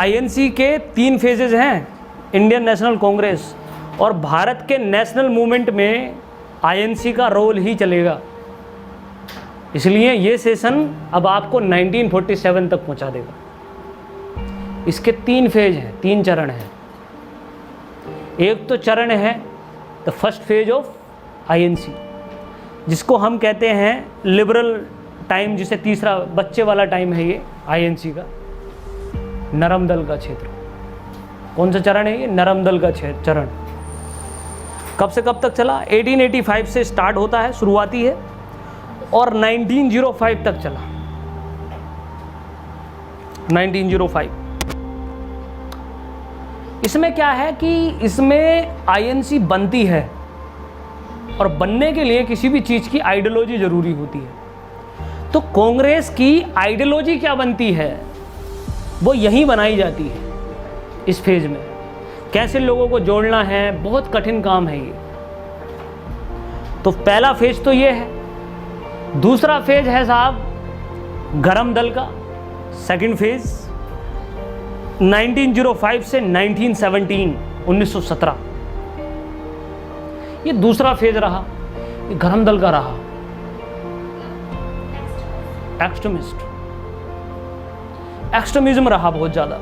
INC के 3 phases हैं, Indian national Congress, और भारत के नेशनल मूवमेंट में आईएनसी का रोल ही चलेगा। इसलिए ये सेशन अब आपको 1947 तक पहुंचा देगा। इसके 3 फेज हैं, 3 चरण हैं। एक तो चरण है the first phase of INC, जिसको हम कहते हैं लिबरल टाइम, जिसे तीसरा बच्चे वाला टाइम है ये आईएनसी का, नरम दल का क्षेत्र। कौन सा चरण है ये? नरम दल का चरण। कब से कब तक चला? 1885 से स्टार्ट होता है, शुरुआती है, और 1905 तक चला। 1905। इसमें क्या है कि इसमें आईएनसी बनती है, और बनने के लिए किसी भी चीज़ की आइडियोलॉजी ज़रूरी होती है। तो कांग्रेस की आइडियोलॉजी क्या बनती है, वो यहीं बनाई जाती है इस फेज में। कैसे लोगों को जोड़ना है, बहुत कठिन काम है ये। तो पहला फेज तो ये है। दूसरा फेज है साहब गरम दल का, सेकंड फेज 1905 से 1917, 1917। ये दूसरा फेज रहा, ये गरम दल का रहा। एक्सट्रीमिज्म रहा बहुत ज़्यादा।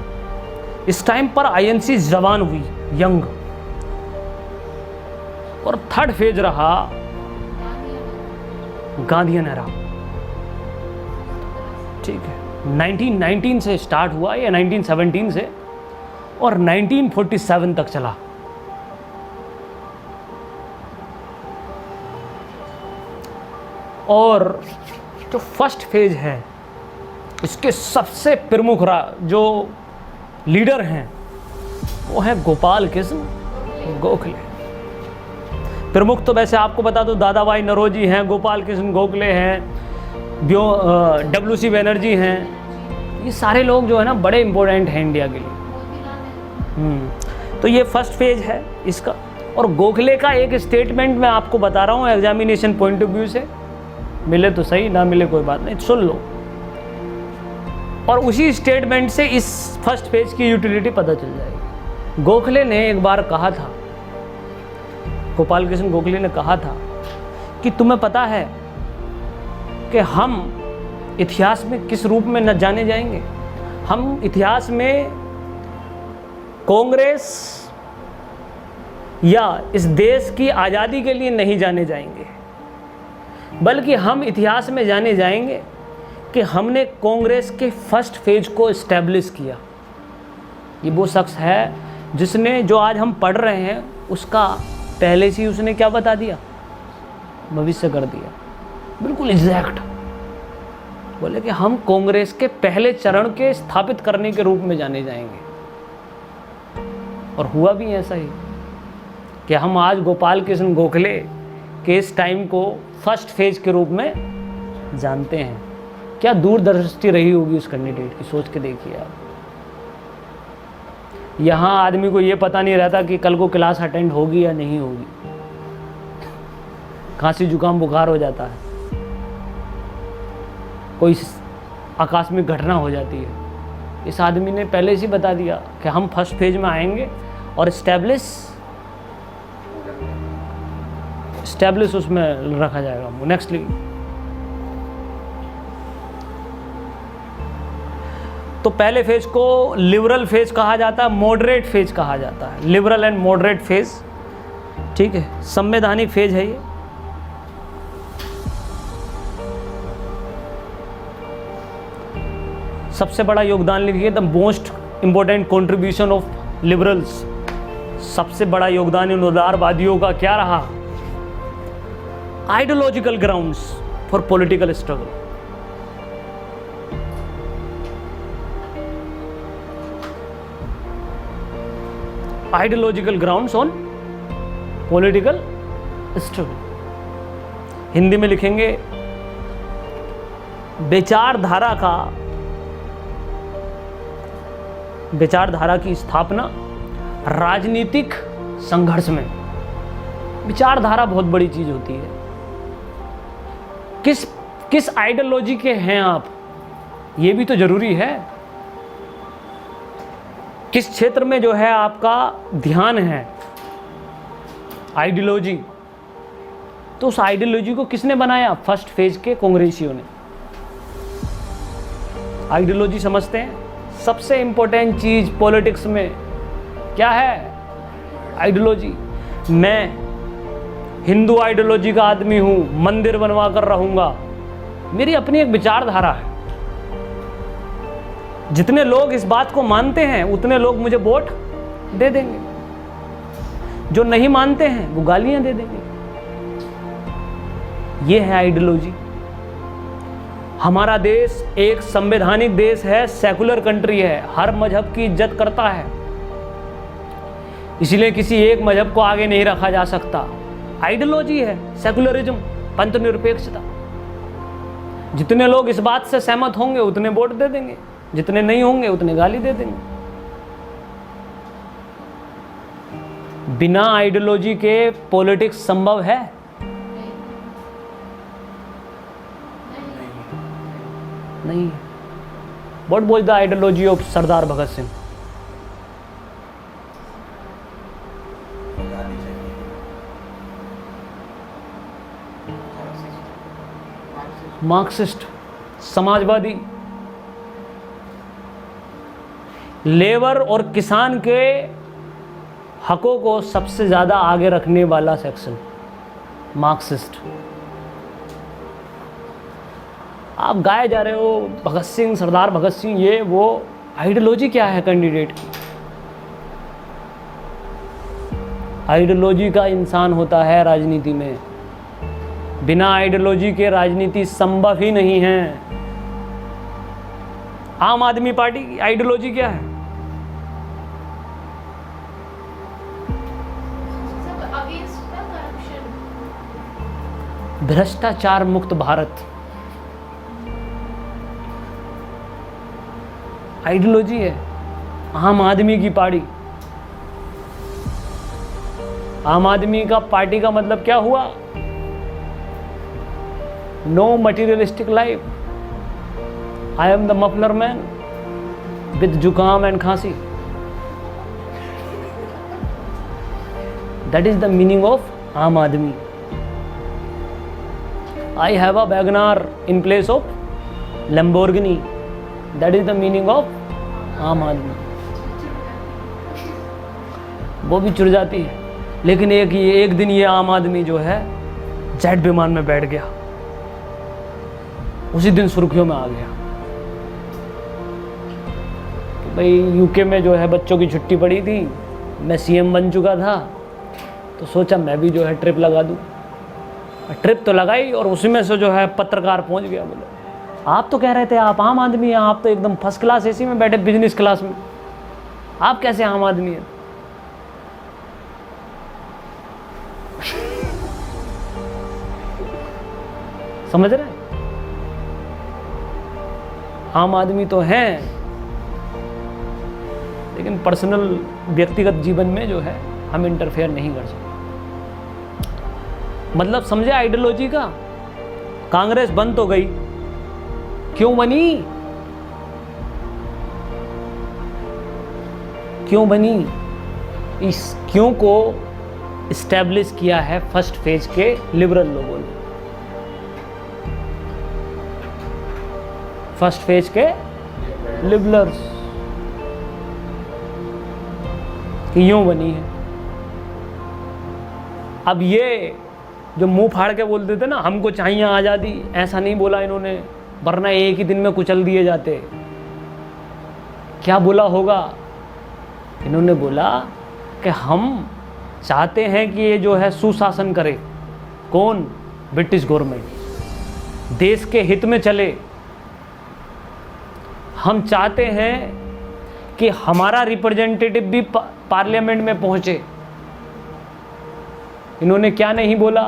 इस टाइम पर आईएनसी जवान हुई, यंग। और थर्ड फेज रहा गांधीयन एरा। ठीक है, 1919 से स्टार्ट हुआ या 1917 से, और 1947 तक चला। और जो फर्स्ट फेज है, इसके सबसे प्रमुख जो लीडर हैं वो है गोपाल कृष्ण गोखले। प्रमुख तो वैसे आपको बता दो, दादा भाई नौरोजी हैं, गोपाल कृष्ण गोखले हैं, डब्ल्यू.सी. बनर्जी हैं। ये सारे लोग जो है ना बड़े इंपॉर्टेंट हैं इंडिया के लिए। तो ये फर्स्ट फेज है इसका। और गोखले का एक स्टेटमेंट मैं आपको बता रहा हूँ एग्जामिनेशन पॉइंट ऑफ व्यू से, मिले तो सही, ना मिले कोई बात नहीं, सुन लो। और उसी स्टेटमेंट से इस फर्स्ट फेज की यूटिलिटी पता चल जाएगी। गोखले ने एक बार कहा था, गोपाल कृष्ण गोखले ने कहा था कि तुम्हें पता है कि हम इतिहास में किस रूप में न जाने जाएंगे? हम इतिहास में कांग्रेस या इस देश की आज़ादी के लिए नहीं जाने जाएंगे, बल्कि हम इतिहास में जाने जाएंगे कि हमने कांग्रेस के फर्स्ट फेज को इस्टेब्लिश किया। ये वो शख्स है जिसने, जो आज हम पढ़ रहे हैं, उसका पहले से ही उसने क्या बता दिया? भविष्य कर दिया, बिल्कुल एग्जैक्ट। बोले कि हम कांग्रेस के पहले चरण के स्थापित करने के रूप में जाने जाएंगे। और हुआ भी ऐसा ही कि हम आज गोपाल कृष्ण गोखले के इस टाइम को फर्स्ट फेज के रूप में जानते हैं। क्या दूरदृष्टि रही होगी उस कैंडिडेट की, सोच के देखिए आप। यहाँ आदमी को ये पता नहीं रहता कि कल को क्लास अटेंड होगी या नहीं होगी, खांसी जुकाम बुखार हो जाता है, कोई आकस्मिक घटना हो जाती है। इस आदमी ने पहले से बता दिया कि हम फर्स्ट फेज में आएंगे और स्टैब्लिश उसमें रखा जाएगा। नेक्स्टली तो पहले फेज को लिबरल फेज कहा जाता है, मॉडरेट फेज कहा जाता है, लिबरल एंड मॉडरेट फेज। ठीक है, संवैधानिक फेज है ये। सबसे बड़ा योगदान लिखिए, the most important contribution of liberals. सबसे बड़ा योगदान इन उदारवादियों का क्या रहा? Ideological grounds for political struggle. Ideological grounds on political struggle. Hindi में लिखेंगे विचारधारा की स्थापना राजनीतिक संघर्ष में। विचारधारा बहुत बड़ी चीज होती है। किस आइडियोलॉजी के हैं आप, ये भी तो जरूरी है। किस क्षेत्र में जो है आपका ध्यान है, आइडियोलॉजी, तो उस आइडियोलॉजी को किसने बनाया? फर्स्ट फेज के कांग्रेसियों ने। आइडियोलॉजी समझते हैं? सबसे इंपॉर्टेंट चीज पॉलिटिक्स में क्या है? आइडियोलॉजी। मैं हिंदू आइडियोलॉजी का आदमी हूं, मंदिर बनवा कर रहूंगा, मेरी अपनी एक विचारधारा है। जितने लोग इस बात को मानते हैं उतने लोग मुझे वोट दे देंगे, जो नहीं मानते हैं वो गालियां दे देंगे। ये है आइडियोलॉजी। हमारा देश एक संवैधानिक देश है, सेकुलर कंट्री है, हर मजहब की इज्जत करता है, इसलिए किसी एक मजहब को आगे नहीं रखा जा सकता। आइडियोलॉजी है सेकुलरिज्म, पंथ निरपेक्षता। जितने लोग इस बात से सहमत होंगे उतने वोट दे देंगे, जितने नहीं होंगे उतने गाली दे देंगे। बिना आइडियोलॉजी के पॉलिटिक्स संभव है? नहीं। What was the ideology of Sardar Bhagat Singh? Marxist, Samajwadi, labour और किसान के हकों को सबसे ज़्यादा आगे रखने वाला सेक्शन मार्क्सिस्ट। आप गाए जा रहे हो भगत सिंह, सरदार भगत सिंह, ये वो। आइडियोलॉजी क्या है कैंडिडेट की? आइडियोलॉजी का इंसान होता है राजनीति में। बिना आइडियोलॉजी के राजनीति संभव ही नहीं है। आम आदमी पार्टी की आइडियोलॉजी क्या है? भ्रष्टाचार मुक्त भारत आइडियोलॉजी है। आम आदमी की पार्टी, आम आदमी का पार्टी का मतलब क्या हुआ? No materialistic life. I am the muffler man with zukam and khansi. That is the meaning of aam aadmi. I have a WagonR in place of Lamborghini. That is the meaning of आम आदमी। वो भी चुर जाती है, लेकिन एक दिन ये आम आदमी जो है जेट विमान में बैठ गया, उसी दिन सुर्खियों में आ गया कि भाई यूके में जो है बच्चों की छुट्टी पड़ी थी, मैं सीएम बन चुका था, तो सोचा मैं भी जो है ट्रिप लगा दूँ। ट्रिप तो लगाई और उसी में से जो है पत्रकार पहुंच गया, बोले आप तो कह रहे थे आप आम आदमी हैं, आप तो एकदम फर्स्ट क्लास एसी में बैठे, बिजनेस क्लास में, आप कैसे आम आदमी हैं? समझ रहे? आम आदमी तो हैं, लेकिन पर्सनल व्यक्तिगत जीवन में जो है हम इंटरफेयर नहीं कर सकते। मतलब समझे आइडियोलॉजी का? कांग्रेस बन तो गई, क्यों बनी? क्यों बनी? इस क्यों को इस्टेब्लिश किया है फर्स्ट फेज के लिबरल लोगों ने। फर्स्ट फेज के लिबरल्स क्यों बनी है? अब ये जो मुंह फाड़ के बोलते थे ना हमको चाहिए आज़ादी, ऐसा नहीं बोला इन्होंने, वरना एक ही दिन में कुचल दिए जाते। क्या बोला होगा? इन्होंने बोला कि हम चाहते हैं कि ये जो है सुशासन करे। कौन? ब्रिटिश गवर्नमेंट, देश के हित में चले। हम चाहते हैं कि हमारा रिप्रेजेंटेटिव भी पार्लियामेंट में पहुंचे। इन्होंने क्या नहीं बोला?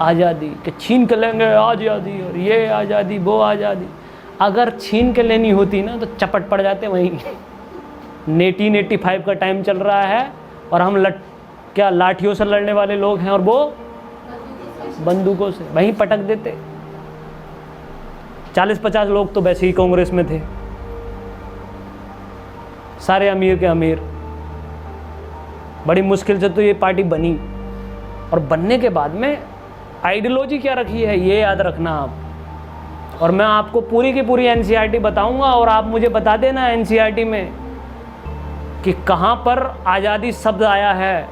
आज़ादी, कि छीन के लेंगे आज़ादी, और ये आज़ादी वो आज़ादी। अगर छीन के लेनी होती ना तो चपट पड़ जाते वहीं। 1885 का टाइम चल रहा है और हम लाठियों से लड़ने वाले लोग हैं और वो बंदूकों से वहीं पटक देते। 40-50 लोग तो वैसे ही कांग्रेस में थे, सारे अमीर के अमीर। बड़ी मुश्किल से तो ये पार्टी बनी, और बनने के बाद में आइडियोलॉजी क्या रखी है ये याद रखना आप। और मैं आपको पूरी की पूरी एनसीईआरटी बताऊंगा, और आप मुझे बता देना एनसीईआरटी में कि कहाँ पर आज़ादी शब्द आया है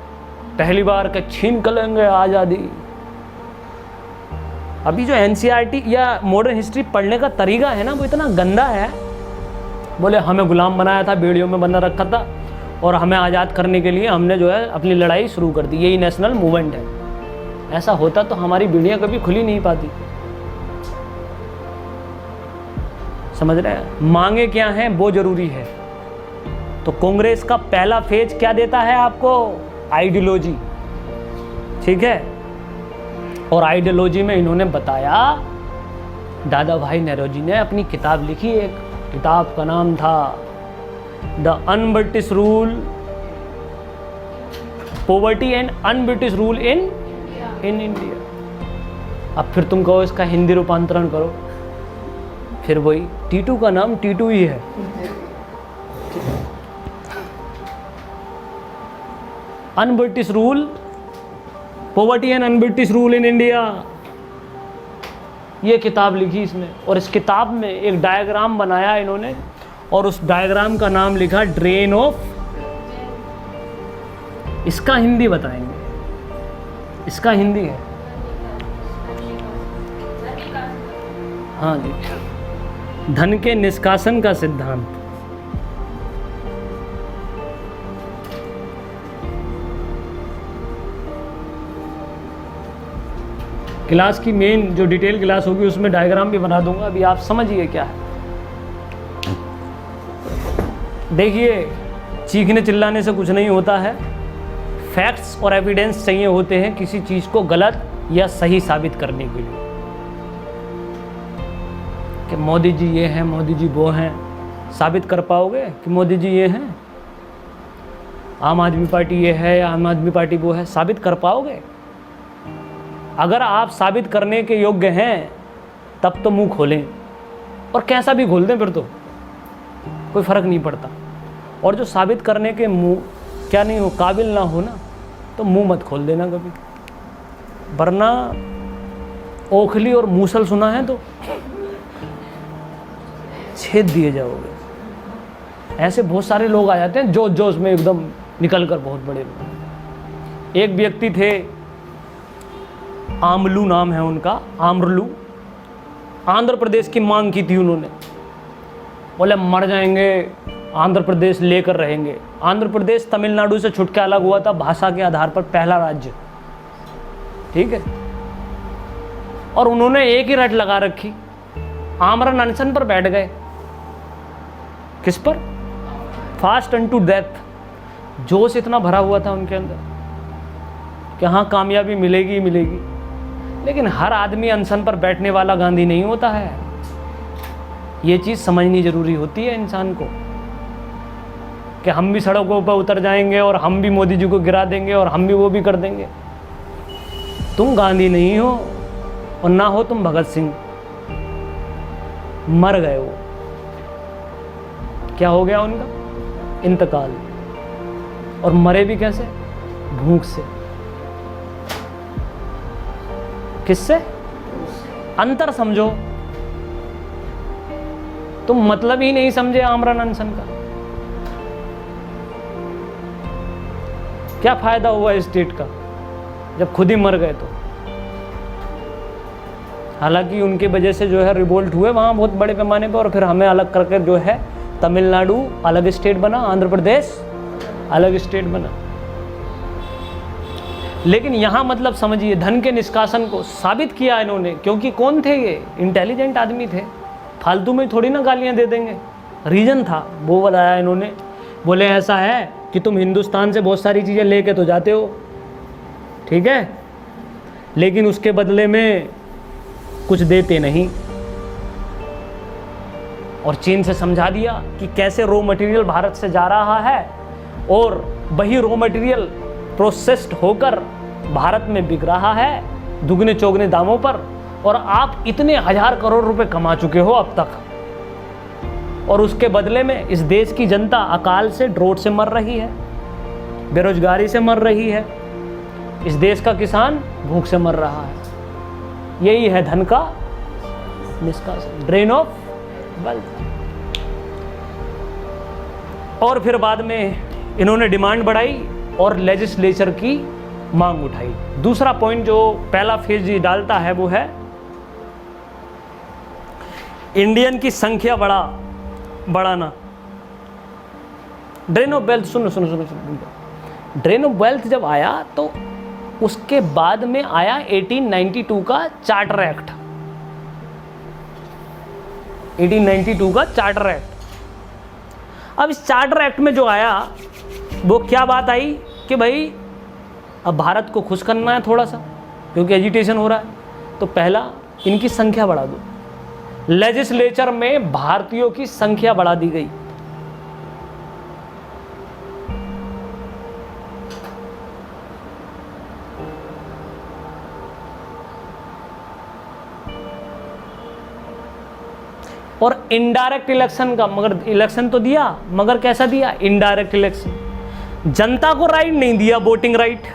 पहली बार के छीन कर लेंगे आज़ादी। अभी जो एनसीईआरटी या मॉडर्न हिस्ट्री पढ़ने का तरीका है ना, वो इतना गंदा है। बोले हमें गुलाम बनाया था, बेड़ियों में बंधा रखा था, और हमें आज़ाद करने के लिए हमने जो है अपनी लड़ाई शुरू कर दी, यही नेशनल मूवमेंट है। ऐसा होता तो हमारी बेड़ियाँ कभी खुली नहीं पाती। समझ रहे हैं? मांगे क्या हैं वो जरूरी है। तो कांग्रेस का पहला फेज क्या देता है आपको? आइडियोलॉजी। ठीक है, और आइडियोलॉजी में इन्होंने बताया, दादा भाई नेहरू ने अपनी किताब लिखी, एक किताब का नाम था the un-British rule, poverty and un-British rule in India. अब फिर तुम कहो इसका हिंदी रूपांतरण करो, फिर वही टीटू का नाम टीटू ही है। Un-British rule, poverty and un-British rule in India, ये किताब लिखी इसने। और इस किताब में एक डायग्राम बनाया इन्होंने, और उस डायग्राम का नाम लिखा ड्रेन ऑफ। इसका हिंदी बताएंगे, इसका हिंदी है, हाँ जी, धन के निष्कासन का सिद्धांत। क्लास की मेन जो डिटेल क्लास होगी उसमें डायग्राम भी बना दूंगा, अभी आप समझिए क्या है। देखिए, चीखने चिल्लाने से कुछ नहीं होता है। फैक्ट्स और एविडेंस चाहिए होते हैं किसी चीज़ को गलत या सही साबित करने के लिए, कि मोदी जी ये हैं, मोदी जी वो हैं। साबित कर पाओगे कि मोदी जी ये हैं, आम आदमी पार्टी ये है या आम आदमी पार्टी वो है? साबित कर पाओगे? अगर आप साबित करने के योग्य हैं तब तो मुंह खोलें, और कैसा भी खोल दें फिर तो कोई फ़र्क नहीं पड़ता। और जो साबित करने के मुंह क्या नहीं हो, काबिल ना हो ना, तो मुंह मत खोल देना कभी, वरना ओखली और मूसल सुना है तो छेद दिए जाओगे। ऐसे बहुत सारे लोग आ जाते हैं जोश जोश में एकदम निकल कर, बहुत बड़े लोग। एक व्यक्ति थे, आमलू नाम है उनका, आम्रलू, आंध्र प्रदेश की मांग की थी उन्होंने। बोले मर जाएंगे, आंध्र प्रदेश लेकर रहेंगे। आंध्र प्रदेश तमिलनाडु से छुट के अलग हुआ था भाषा के आधार पर, पहला राज्य। ठीक है, और उन्होंने एक ही रट लगा रखी, आमरण अनशन पर बैठ गए। किस पर? Fast unto death. जोश इतना भरा हुआ था उनके अंदर कि हाँ कामयाबी मिलेगी मिलेगी। लेकिन हर आदमी अनशन पर बैठने वाला गांधी नहीं होता है। ये चीज़ समझनी जरूरी होती है इंसान को, कि हम भी सड़कों पर उतर जाएंगे और हम भी मोदी जी को गिरा देंगे और हम भी वो भी कर देंगे। तुम गांधी नहीं हो, और ना हो तुम भगत सिंह। मर गए वो, क्या हो गया उनका? इंतकाल। और मरे भी कैसे? भूख से। किससे? अंतर समझो। तुम मतलब ही नहीं समझे आमरण अनशन का। क्या फायदा हुआ स्टेट का जब खुद ही मर गए तो? हालांकि उनकी वजह से जो है रिवोल्ट हुए वहां बहुत बड़े पैमाने पर, और फिर हमें अलग करके जो है तमिलनाडु अलग स्टेट बना, आंध्र प्रदेश अलग स्टेट बना। लेकिन यहाँ मतलब समझिए, धन के निष्कासन को साबित किया इन्होंने, क्योंकि कौन थे ये? इंटेलिजेंट आदमी थे, फालतू में थोड़ी ना गालियाँ दे देंगे। रीजन था वो बताया इन्होंने। बोले ऐसा है कि तुम हिंदुस्तान से बहुत सारी चीज़ें लेके तो जाते हो, ठीक है, लेकिन उसके बदले में कुछ देते नहीं। और चीन से समझा दिया कि कैसे रॉ मटेरियल भारत से जा रहा है, और वही रॉ मटेरियल प्रोसेस्ड होकर भारत में बिक रहा है दुगने चौगने दामों पर, और आप इतने 1000 करोड़ रुपए कमा चुके हो अब तक। और उसके बदले में इस देश की जनता अकाल से, ड्रोट से मर रही है, बेरोजगारी से मर रही है, इस देश का किसान भूख से मर रहा है। यही है धन का निष्कासन, ड्रेन ऑफ वेल्थ। और फिर बाद में इन्होंने डिमांड बढ़ाई और लेजिस्लेचर की मांग उठाई। दूसरा पॉइंट जो पहला फेज ये डालता है वो है इंडियन की संख्या बढ़ाना। ड्रेन ऑफ वेल्थ, सुनो, ड्रेन ऑफ वेल्थ जब आया तो उसके बाद में आया 1892 का चार्टर एक्ट। 1892 का चार्टर एक्ट। अब इस चार्टर एक्ट में जो आया वो क्या बात आई कि भाई अब भारत को खुश करना है थोड़ा सा, क्योंकि एजिटेशन हो रहा है, तो पहला इनकी संख्या बढ़ा दो। लेजिस्लेचर में भारतीयों की संख्या बढ़ा दी गई। और इनडायरेक्ट इलेक्शन का, मगर इलेक्शन तो दिया, मगर कैसा दिया? Indirect election. जनता को राइट नहीं दिया, वोटिंग राइट।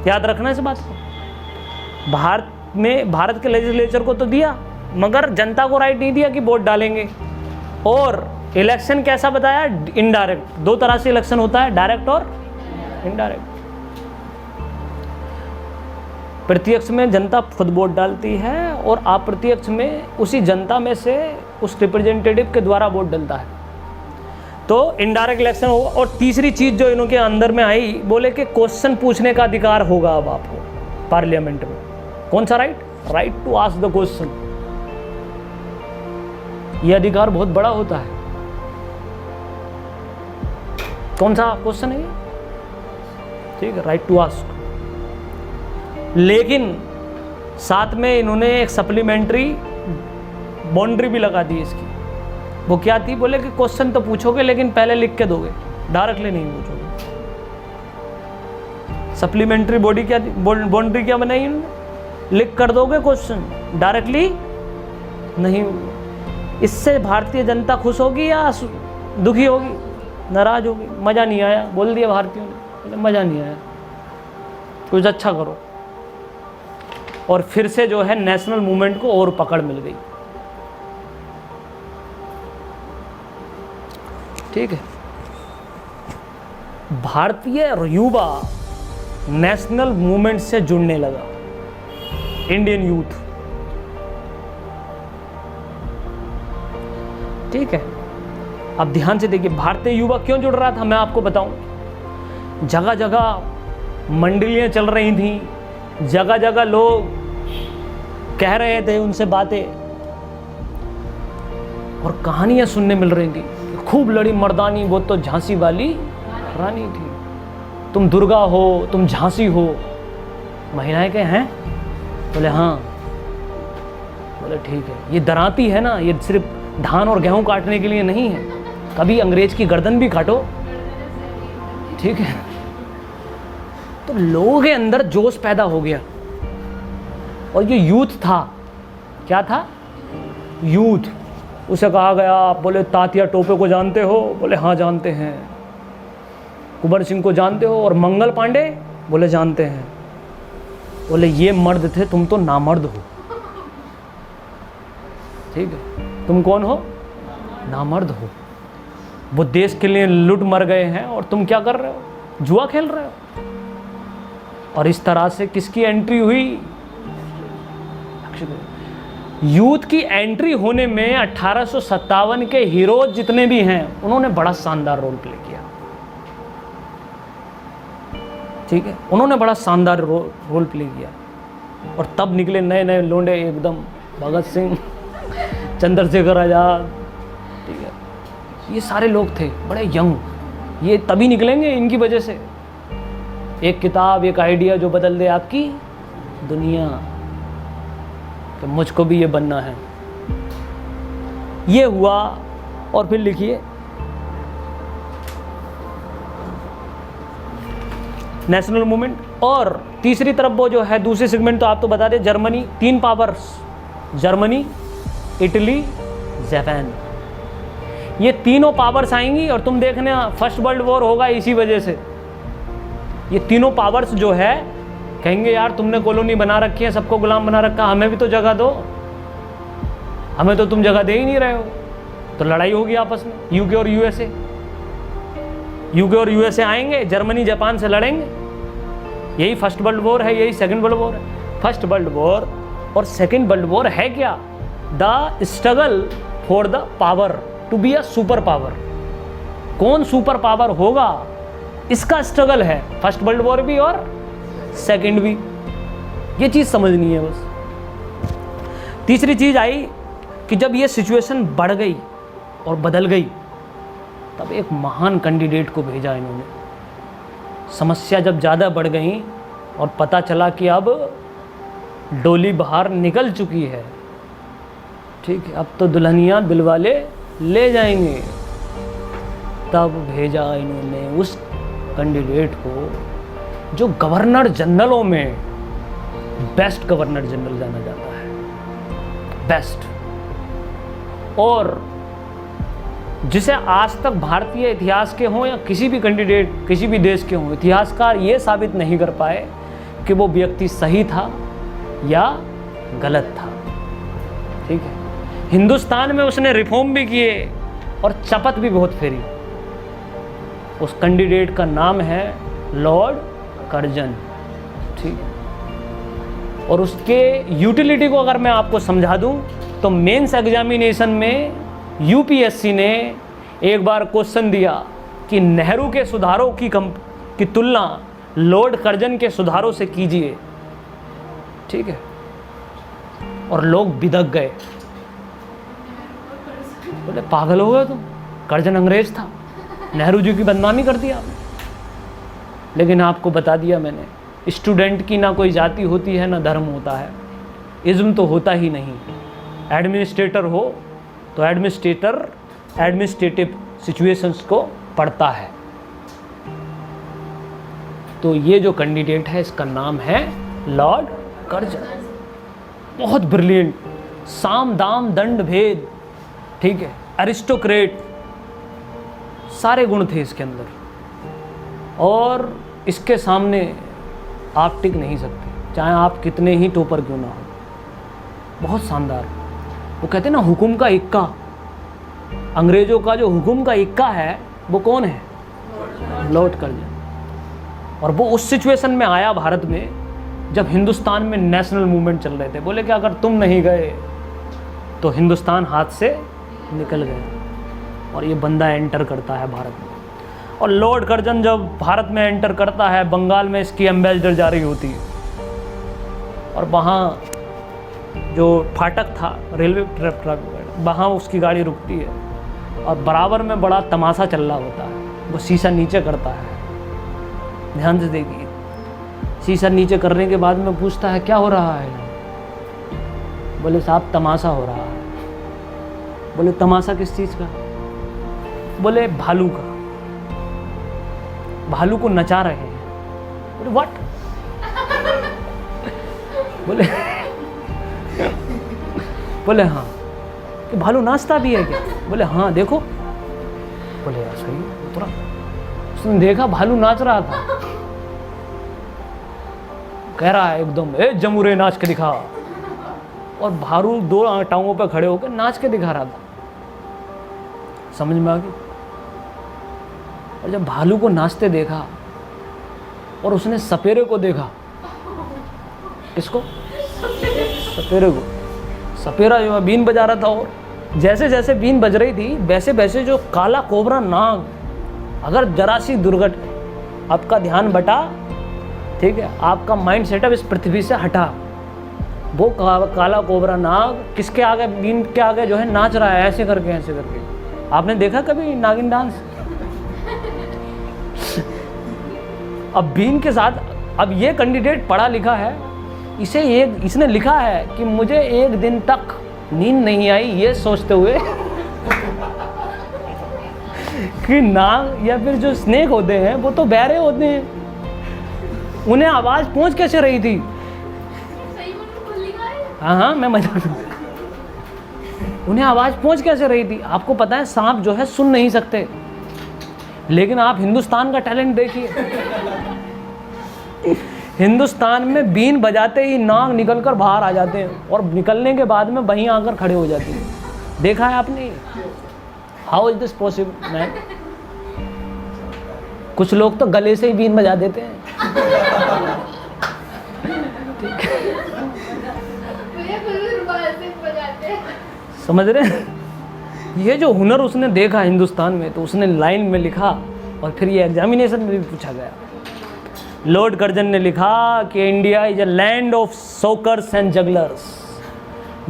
याद रखना इस बात को। भारत के लेजिस्लेचर को तो दिया, मगर जनता को राइट नहीं दिया कि वोट डालेंगे। और इलेक्शन कैसा बताया? इनडायरेक्ट। दो तरह से इलेक्शन होता है, डायरेक्ट और इनडायरेक्ट। प्रत्यक्ष में जनता खुद वोट डालती है और अप्रत्यक्ष में उसी जनता में से उस रिप्रेजेंटेटिव के द्वारा वोट डलता है, तो इनडायरेक्ट इलेक्शन होगा। और तीसरी चीज जो इनके अंदर में आई, बोले कि क्वेश्चन पूछने का अधिकार होगा अब आपको पार्लियामेंट में। कौन सा right? Right to ask the question. यह अधिकार बहुत बड़ा होता है। कौन सा क्वेश्चन है ये? ठीक है, राइट टू आस्क। लेकिन साथ में इन्होंने एक सप्लीमेंट्री बाउंड्री भी लगा दी इसकी। वो क्या थी? बोले कि क्वेश्चन तो पूछोगे लेकिन पहले लिख के दोगे, डायरेक्टली नहीं पूछोगे। सप्लीमेंट्री बॉडी क्या थी? बाउंड्री क्या बनाई इन्होंने? लिख कर दोगे क्वेश्चन, डायरेक्टली नहीं। इससे भारतीय जनता खुश होगी या दुखी होगी? नाराज होगी। मजा नहीं आया, बोल दिया भारतीयों ने, मजा नहीं आया, कुछ अच्छा करो। और फिर से जो है नेशनल मूवमेंट को और पकड़ मिल गई। ठीक है, भारतीय युवा नेशनल मूवमेंट से जुड़ने लगा। इंडियन यूथ, ठीक है। अब ध्यान से देखिए, भारतीय युवा क्यों जुड़ रहा था, मैं आपको बताऊं। जगह जगह मंडलियां चल रही थी, जगह जगह लोग कह रहे थे उनसे बातें, और कहानियां सुनने मिल रही थी। खूब लड़ी मर्दानी, वो तो झांसी वाली रानी थी। तुम दुर्गा हो, तुम झांसी हो। महिलाएं के हैं? बोले हाँ। बोले ठीक है। ये दराती है ना, ये सिर्फ धान और गेहूं काटने के लिए नहीं है, कभी अंग्रेज की गर्दन भी काटो। ठीक है। तो लोगों के अंदर जोश पैदा हो गया। और ये यूथ था, क्या था? यूथ। उसे कहा गया, बोले तात्या टोपे को जानते हो? बोले हाँ जानते हैं। कुंवर सिंह को जानते हो? और मंगल पांडे? बोले जानते हैं। बोले ये मर्द थे, तुम तो नामर्द हो। ठीक है, तुम कौन हो? नामर्द हो। वो देश के लिए लुट मर गए हैं और तुम क्या कर रहे हो? जुआ खेल रहे हो। और इस तरह से किसकी एंट्री हुई? यूथ की एंट्री होने में 1857 के हीरोज जितने भी हैं, उन्होंने बड़ा शानदार रोल प्ले किया। ठीक है, उन्होंने बड़ा शानदार रोल प्ले किया। और तब निकले नए नए लोंडे एकदम, भगत सिंह, चंद्रशेखर आजाद। ठीक है, ये सारे लोग थे बड़े यंग। ये तभी निकलेंगे इनकी वजह से। एक किताब, एक आइडिया जो बदल दे आपकी दुनिया, कि मुझको भी ये बनना है। ये हुआ। और फिर लिखिए, नेशनल मूवमेंट। और तीसरी तरफ वो जो है दूसरी सेगमेंट, तो आप तो बता दें, Germany, 3 powers, Germany, Italy, Japan. ये तीनों पावर्स आएंगी और तुम देखना फर्स्ट वर्ल्ड वॉर होगा इसी वजह से। ये तीनों पावर्स जो है कहेंगे यार तुमने कॉलोनी बना रखी है, सबको गुलाम बना रखा, हमें भी तो जगह दो, हमें तो तुम जगह दे ही नहीं रहे हो। तो लड़ाई होगी आपस में, यूके और यूएसए। यूके और यूएसए आएंगे, जर्मनी जापान से लड़ेंगे। यही फर्स्ट वर्ल्ड वॉर है, यही सेकंड वर्ल्ड वॉर है। फर्स्ट वर्ल्ड वॉर और सेकंड वर्ल्ड वॉर है क्या? The struggle for the power to be a super power. कौन सुपर पावर होगा इसका स्ट्रगल है, फर्स्ट वर्ल्ड वॉर भी और सेकंड भी। ये चीज समझनी है बस। तीसरी चीज आई कि जब ये सिचुएशन बढ़ गई और बदल गई, तब एक महान कैंडिडेट को भेजा इन्होंने। समस्या जब ज़्यादा बढ़ गई और पता चला कि अब डोली बाहर निकल चुकी है, ठीक है, अब तो दुल्हनिया दिलवाले ले जाएंगे, तब भेजा इन्होंने उस कैंडिडेट को जो गवर्नर जनरलों में बेस्ट गवर्नर जनरल जाना जाता है, बेस्ट, और जिसे आज तक भारतीय इतिहास के हों या किसी भी कैंडिडेट किसी भी देश के हों, इतिहासकार ये साबित नहीं कर पाए कि वो व्यक्ति सही था या गलत था। ठीक है, हिंदुस्तान में उसने रिफॉर्म भी किए और शपथ भी बहुत फेरी। उस कैंडिडेट का नाम है लॉर्ड कर्जन। ठीक है, और उसके यूटिलिटी को अगर मैं आपको समझा दूं तो मेंस एग्जामिनेशन में यूपीएससी ने एक बार क्वेश्चन दिया कि नेहरू के सुधारों की तुलना लॉर्ड कर्जन के सुधारों से कीजिए। ठीक है, और लोग बिदक गए, बोले पागल हो गए तुम, कर्जन अंग्रेज था, नेहरू जी की बदनामी कर दिया आपने। लेकिन आपको बता दिया मैंने, स्टूडेंट की ना कोई जाति होती है ना धर्म होता है, इज्म तो होता ही नहीं। एडमिनिस्ट्रेटर हो तो एडमिनिस्ट्रेटिव सिचुएशंस को पढ़ता है। तो ये जो कैंडिडेट है इसका नाम है लॉर्ड कर्जन। बहुत ब्रिलियंट, साम दाम दंड भेद, ठीक है, एरिस्टोक्रेट, सारे गुण थे इसके अंदर, और इसके सामने आप टिक नहीं सकते, चाहे आप कितने ही टोपर क्यों ना हो। बहुत शानदार। वो कहते हैं ना हुकुम का इक्का, अंग्रेजों का जो हुकुम का इक्का है वो कौन है? Lord Curzon. और वो उस सिचुएशन में आया भारत में जब हिंदुस्तान में नेशनल मूवमेंट चल रहे थे। बोले कि अगर तुम नहीं गए तो हिंदुस्तान हाथ से निकल गया। और ये बंदा एंटर करता है भारत में, और लॉर्ड कर्जन जब भारत में एंटर करता है, बंगाल में इसकी एम्बेसडर जारी होती है, और वहाँ जो फाटक था रेलवे ट्रैक, वहाँ उसकी गाड़ी रुकती है और बराबर में बड़ा तमाशा चल रहा होता है। वो शीशा नीचे करता है, ध्यान से देखिए, शीशा नीचे करने के बाद में पूछता है क्या हो रहा है? बोले साहब तमाशा हो रहा है। बोले तमाशा किस चीज़ का? बोले भालू का, भालू को नचा रहे हैं। बोले व्हाट? बोले हाँ। कि भालू नाचता भी है क्या? बोले हाँ देखो। बोले यार सही उतरा। उसने देखा भालू नाच रहा था, कह रहा है एकदम ए जमुरे नाच के दिखा, और भालू दो टांगों पे खड़े होकर नाच के दिखा रहा था। समझ में आ गई? और जब भालू को नाचते देखा और उसने सपेरे को देखा, किसको? सपेरे को। सपेरा जो है बीन बजा रहा था, और जैसे जैसे बीन बज रही थी वैसे वैसे जो काला कोबरा नाग, अगर जरा सी दुर्घटना, आपका ध्यान बटा, ठीक है, आपका माइंड सेटअप इस पृथ्वी से हटा, वो काला कोबरा नाग किसके आगे, बीन के आगे जो है नाच रहा है, ऐसे करके ऐसे करके। आपने देखा कभी नागिन डांस? अब बीन के साथ, अब ये कैंडिडेट पढ़ा लिखा है, इसने लिखा है कि मुझे एक दिन तक नींद नहीं आई ये सोचते हुए कि नाग या फिर जो स्नेक होते हैं वो तो बहरे होते हैं, उन्हें आवाज पहुंच कैसे रही थी? हाँ मैं मजाक उन्हें आवाज़ पहुंच कैसे रही थी? आपको पता है सांप जो है सुन नहीं सकते, लेकिन आप हिंदुस्तान का टैलेंट देखिए। हिंदुस्तान में बीन बजाते ही नाक निकलकर बाहर आ जाते हैं और निकलने के बाद में वहीं आकर खड़े हो जाते हैं। देखा है आपने? How is this possible man? कुछ लोग तो गले से ही बीन बजा देते हैं। समझ रहे हैं? ये जो हुनर उसने देखा हिंदुस्तान में, तो उसने लाइन में लिखा और फिर ये एग्जामिनेशन में भी पूछा गया। लॉर्ड कर्जन ने लिखा कि India is a land of sorcerers and jugglers.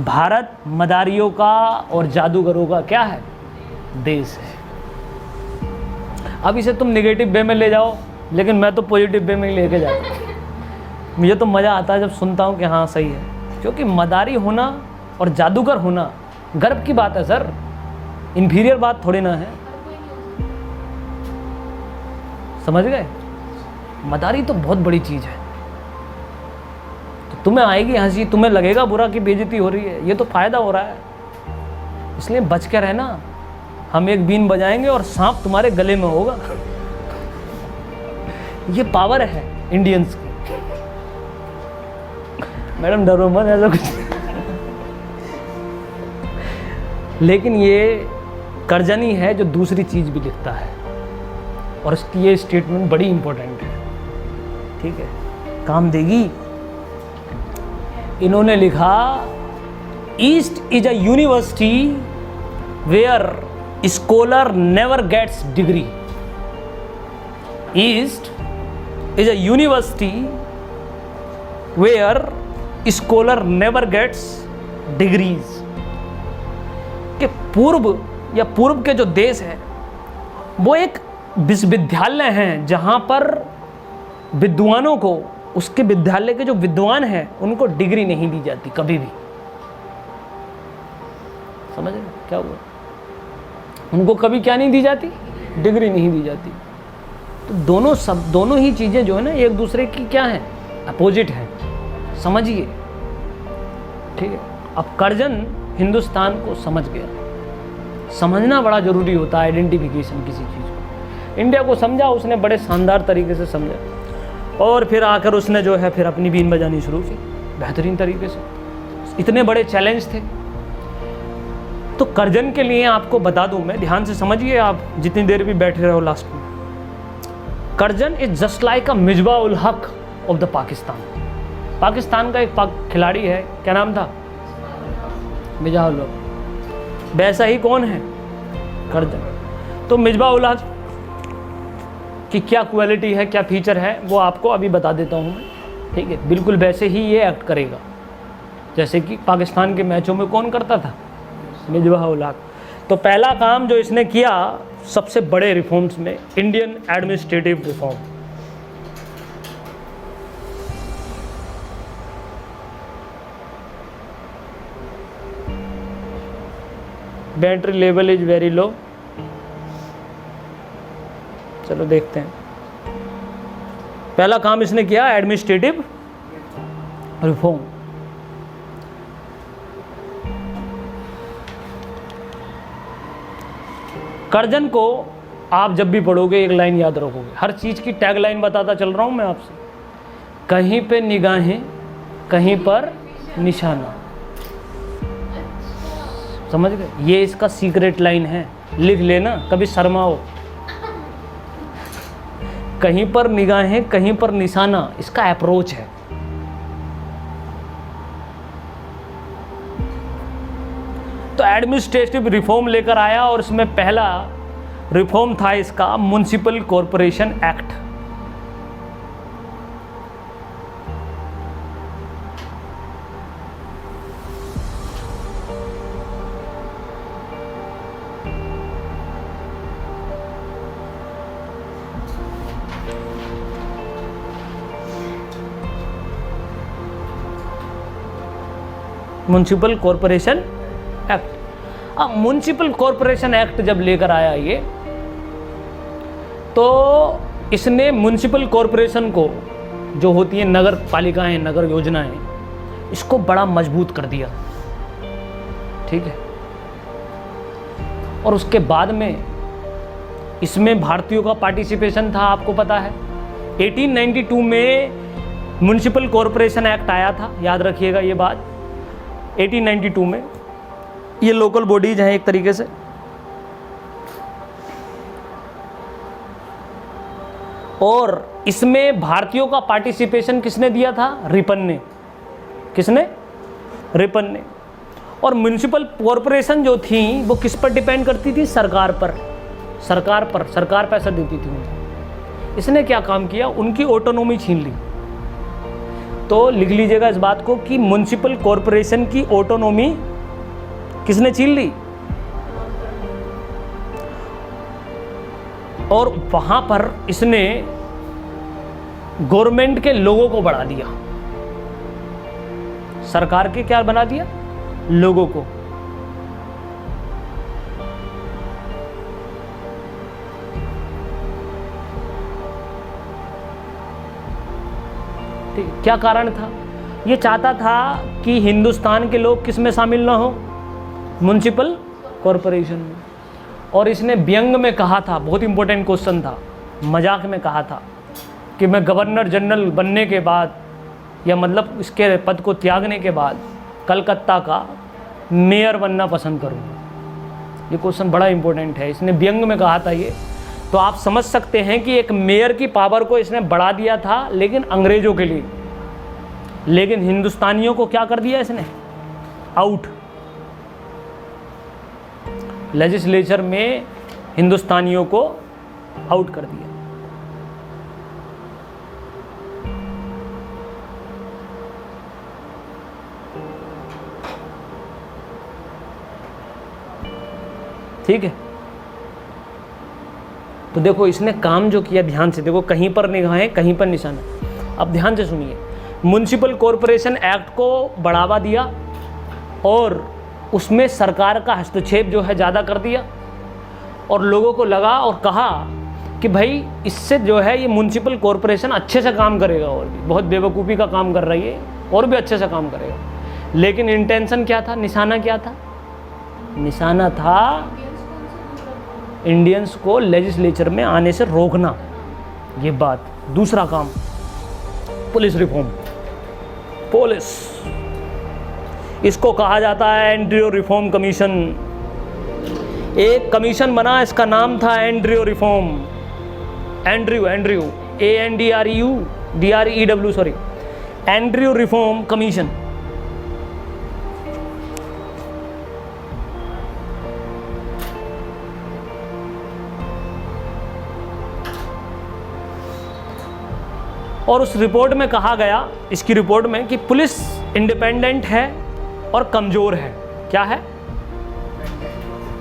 Bharat मदारियों का और जादूगरों का क्या है? देश है। अब इसे तुम नेगेटिव वे में ले जाओ, लेकिन मैं तो पॉजिटिव वे में लेके जाता हूँ। मुझे तो मज़ा आता है जब सुनता हूँ कि हाँ सही है, क्योंकि मदारी होना और जादूगर होना गर्व की बात है सर, इन्फीरियर बात थोड़ी ना है। समझ गए? मदारी तो बहुत बड़ी चीज़ है। तो तुम्हें आएगी हंसी, तुम्हें लगेगा बुरा कि बेइज्जती हो रही है, ये तो फायदा हो रहा है, इसलिए बच के रहना। हम एक बीन बजाएंगे और सांप तुम्हारे गले में होगा। ये पावर है इंडियंस की। मैडम डरो मत, ऐसा कुछ। लेकिन ये कर्जन ही है जो दूसरी चीज भी लिखता है, और इसकी ये स्टेटमेंट बड़ी इंपॉर्टेंट है, ठीक है, काम देगी। इन्होंने लिखा, east is a university where scholar never gets degree. East is a university where scholar never gets degrees. कि पूर्व या पूर्व के जो देश है वो एक विश्वविद्यालय हैं जहां पर विद्वानों को, उसके विद्यालय के जो विद्वान हैं उनको डिग्री नहीं दी जाती कभी भी। समझ रहे क्या हुआ? उनको कभी क्या नहीं दी जाती? डिग्री नहीं दी जाती। तो दोनों ही चीजें जो है ना एक दूसरे की क्या है? अपोजिट है। समझिए, ठीक है। अब कर्जन हिंदुस्तान को समझ गया। समझना बड़ा जरूरी होता है, आइडेंटिफिकेशन किसी चीज़ को। इंडिया को समझा उसने, बड़े शानदार तरीके से समझा, और फिर आकर उसने जो है फिर अपनी बीन बजानी शुरू की बेहतरीन तरीके से। इतने बड़े चैलेंज थे। तो कर्जन के लिए आपको बता दूं मैं, ध्यान से समझिए आप जितनी देर भी बैठे रहो लास्ट में। Curzon is just like a Misbah ul Haq of the Pakistan. Pakistan का एक खिलाड़ी है, क्या नाम था? मिसबा उल हक। वैसा ही कौन है? कर्जन। तो मिसबा उल हक की क्या क्वालिटी है, क्या फीचर है, वो आपको अभी बता देता हूँ मैं, ठीक है। बिल्कुल वैसे ही ये एक्ट करेगा जैसे कि पाकिस्तान के मैचों में कौन करता था? मिसबा उल हक। तो पहला काम जो इसने किया सबसे बड़े रिफॉर्म्स में, Indian administrative reform. Battery level is very low. चलो देखते हैं। पहला काम इसने किया एडमिनिस्ट्रेटिव रिफॉर्म। कर्जन को आप जब भी पढ़ोगे एक लाइन याद रखोगे, हर चीज की टैग लाइन बताता चल रहा हूं मैं आपसे। कहीं पे निगाहें, कहीं पर निशाना। समझ गए? ये इसका सीक्रेट लाइन है, लिख लेना, कभी शर्माओ। कहीं पर निगाहें, कहीं पर निशाना, इसका अप्रोच है। तो एडमिनिस्ट्रेटिव रिफॉर्म लेकर आया, और इसमें पहला रिफॉर्म था इसका municipal corporation act. Municipal corporation act. अब म्युनिसिपल कॉरपोरेशन एक्ट जब लेकर आया ये, तो इसने म्युनिसिपल कॉरपोरेशन को, जो होती है नगर पालिकाएं, नगर योजनाएं, इसको बड़ा मजबूत कर दिया, ठीक है। और उसके बाद में इसमें भारतीयों का पार्टिसिपेशन था, आपको पता है। 1892 में म्युनिसिपल कॉरपोरेशन एक्ट आया था, याद रखिएगा ये बात। 1892 में ये लोकल बॉडीज हैं एक तरीके से। और इसमें भारतीयों का पार्टिसिपेशन किसने दिया था? रिपन ने। किसने? रिपन ने। और म्युनिसिपल कॉरपोरेशन जो थी वो किस पर डिपेंड करती थी? सरकार पर। सरकार पैसा देती थी उनको। इसने क्या काम किया? उनकी ऑटोनॉमी छीन ली। तो लिख लीजिएगा इस बात को कि म्युनिसिपल कॉरपोरेशन की ऑटोनॉमी किसने छीन ली? और वहां पर इसने गवर्नमेंट के लोगों को बढ़ा दिया। सरकार के क्या बना दिया? लोगों को। ठीक, क्या कारण था? ये चाहता था कि हिंदुस्तान के लोग किस में शामिल ना हो? म्युनिसिपल कॉरपोरेशन में। और इसने व्यंग में कहा था, बहुत इंपॉर्टेंट क्वेश्चन था, मजाक में कहा था कि मैं गवर्नर जनरल बनने के बाद, या मतलब इसके पद को त्यागने के बाद कलकत्ता का मेयर बनना पसंद करूँगा। ये क्वेश्चन बड़ा इंपॉर्टेंट है, इसने व्यंग में कहा था ये। तो आप समझ सकते हैं कि एक मेयर की पावर को इसने बढ़ा दिया था, लेकिन अंग्रेजों के लिए। लेकिन हिंदुस्तानियों को क्या कर दिया इसने? आउट। लेजिस्लेचर में हिंदुस्तानियों को आउट कर दिया। ठीक है। तो देखो इसने काम जो किया, ध्यान से देखो, कहीं पर निगाहें कहीं पर निशाना। अब ध्यान से सुनिए, म्युनिसिपल कॉरपोरेशन एक्ट को बढ़ावा दिया और उसमें सरकार का हस्तक्षेप जो है ज़्यादा कर दिया। और लोगों को लगा और कहा कि भाई इससे जो है ये म्युनिसिपल कॉरपोरेशन अच्छे से काम करेगा, और भी बहुत बेवकूफ़ी का काम कर रही है, और भी अच्छे से काम करेगा। लेकिन इंटेंशन क्या था? निशाना क्या था? निशाना था इंडियंस को लेजिस्लेचर में आने से रोकना। ये बात। दूसरा काम, पुलिस रिफॉर्म। पुलिस, इसको कहा जाता है एंड्रयू रिफॉर्म कमीशन। एक कमीशन बना, इसका नाम था Andrew reform. Andrew ANDREW sorry, Andrew reform commission. और उस रिपोर्ट में कहा गया, इसकी रिपोर्ट में, कि पुलिस इंडिपेंडेंट है और कमज़ोर है। क्या है?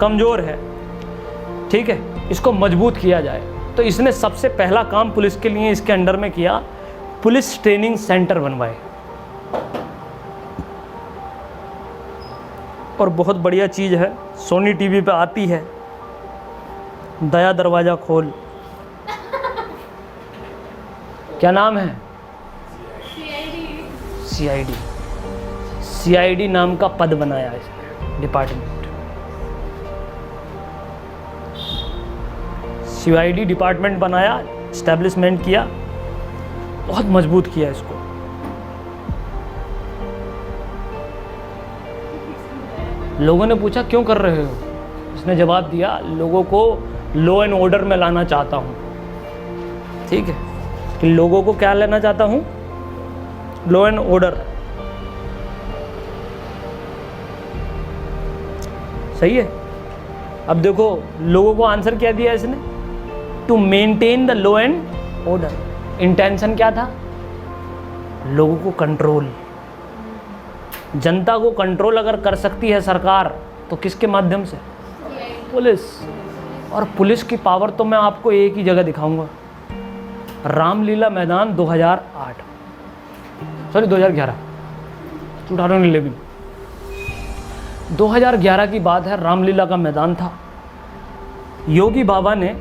कमज़ोर है। ठीक है, इसको मजबूत किया जाए। तो इसने सबसे पहला काम पुलिस के लिए इसके अंडर में किया, पुलिस ट्रेनिंग सेंटर बनवाए। और बहुत बढ़िया चीज़ है, सोनी टीवी पे आती है, दया दरवाज़ा खोल। क्या नाम है? CID नाम का पद बनाया इसने, डिपार्टमेंट। CID डिपार्टमेंट बनाया, एस्टेब्लिशमेंट किया, बहुत मजबूत किया इसको। लोगों ने पूछा क्यों कर रहे हो? इसने जवाब दिया, लोगों को लॉ एंड ऑर्डर में लाना चाहता हूँ। ठीक है, कि लोगों को क्या लेना चाहता हूँ? Law and order. सही है। अब देखो लोगों को आंसर क्या दिया इसने? To maintain the law and order. Intention क्या था? लोगों को कंट्रोल। जनता को कंट्रोल अगर कर सकती है सरकार, तो किसके माध्यम से? पुलिस। और पुलिस की पावर तो मैं आपको एक ही जगह दिखाऊंगा, रामलीला मैदान 2008, सॉरी 2011, 2011 की बात है। रामलीला का मैदान था। योगी बाबा ने,